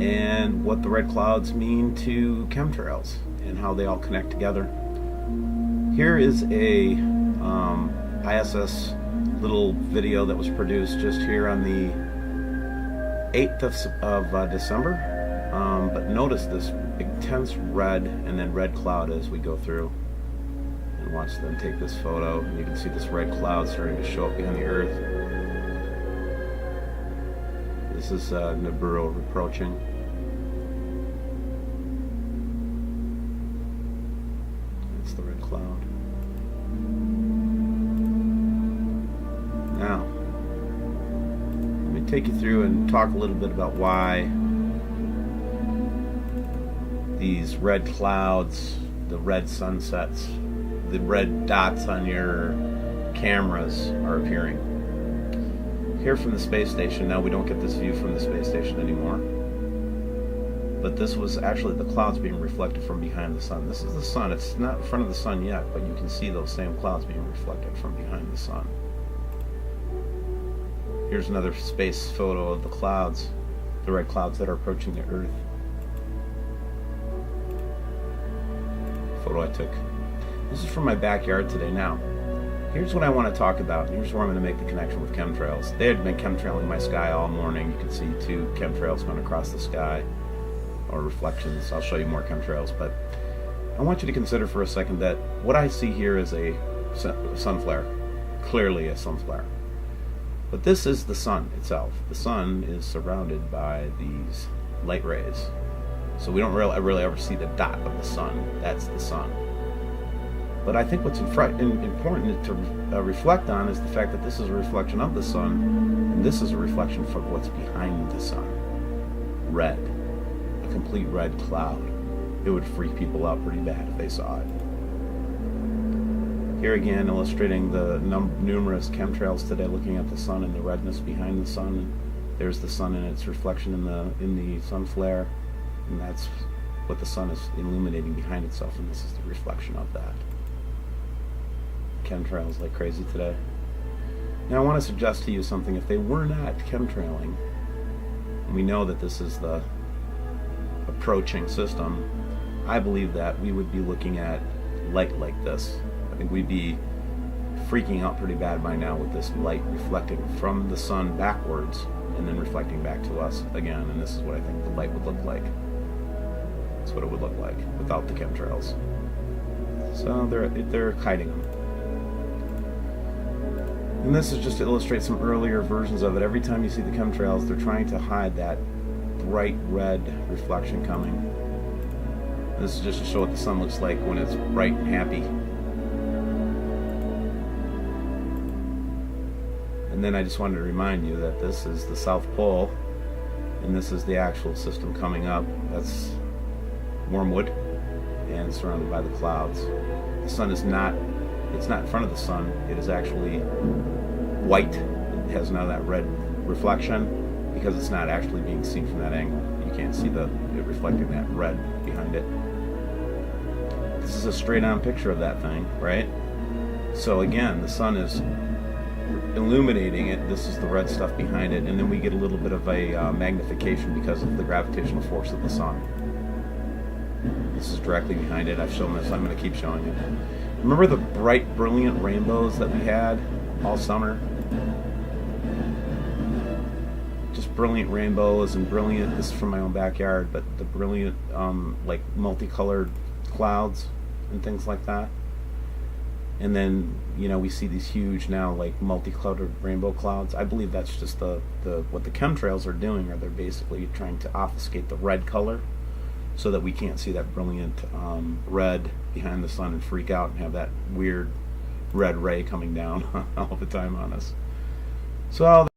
and what the red clouds mean to chemtrails and how they all connect together. Here is a ISS little video that was produced just here on the 8th of December. But notice this intense red and then red cloud as we go through. And watch them take this photo. And you can see this red cloud starting to show up behind the Earth. This is Nibiru approaching. That's the red cloud. Now, let me take you through and talk a little bit about why these red clouds, the red sunsets, the red dots on your cameras are appearing. Here from the space station, now we don't get this view from the space station anymore, but this was actually the clouds being reflected from behind the sun. This is the sun. It's not in front of the sun yet, but you can see those same clouds being reflected from behind the sun. Here's another space photo of the clouds, the red clouds that are approaching the Earth. Photo I took. This is from my backyard today. Now, here's what I want to talk about. Here's where I'm going to make the connection with chemtrails. They had been chemtrailing my sky all morning. You can see two chemtrails going across the sky, or reflections. I'll show you more chemtrails, but I want you to consider for a second that what I see here is a sun flare. Clearly a sun flare. But this is the sun itself. The sun is surrounded by these light rays. So we don't really ever see the dot of the sun. That's the sun. But I think what's important to reflect on is the fact that this is a reflection of the sun, and this is a reflection from what's behind the sun. Red. A complete red cloud. It would freak people out pretty bad if they saw it. Here again, illustrating the numerous chemtrails today, looking at the sun and the redness behind the sun. And there's the sun and its reflection in the sun flare. And that's what the sun is illuminating behind itself, and this is the reflection of that. Chemtrails like crazy today. Now I want to suggest to you something. If they were not chemtrailing, and we know that this is the approaching system, I believe that we would be looking at light like this. I think we'd be freaking out pretty bad by now with this light reflecting from the sun backwards and then reflecting back to us again, and this is what I think the light would look like. That's what it would look like without the chemtrails. So they're hiding them. And this is just to illustrate some earlier versions of it. Every time you see the chemtrails, they're trying to hide that bright red reflection coming. And this is just to show what the sun looks like when it's bright and happy. And then I just wanted to remind you that this is the South Pole, and this is the actual system coming up. That's Wormwood, and surrounded by the clouds. The sun is not, it's not in front of the sun. It is actually white. It has none of that red reflection because it's not actually being seen from that angle. You can't see it reflecting that red behind it. This is a straight on picture of that thing, right? So again, the sun is illuminating it. This is the red stuff behind it, and then we get a little bit of a magnification because of the gravitational force of the sun. This is directly behind it. I've shown this. I'm going to keep showing you. Remember the bright, brilliant rainbows that we had all summer? Just brilliant rainbows and brilliant, this is from my own backyard, but the brilliant like multicolored clouds and things like that. And then, you know, we see these huge now like multicolored rainbow clouds. I believe that's just what the chemtrails are doing, or they're basically trying to obfuscate the red color so that we can't see that brilliant red behind the sun and freak out and have that weird red ray coming down all the time on us. So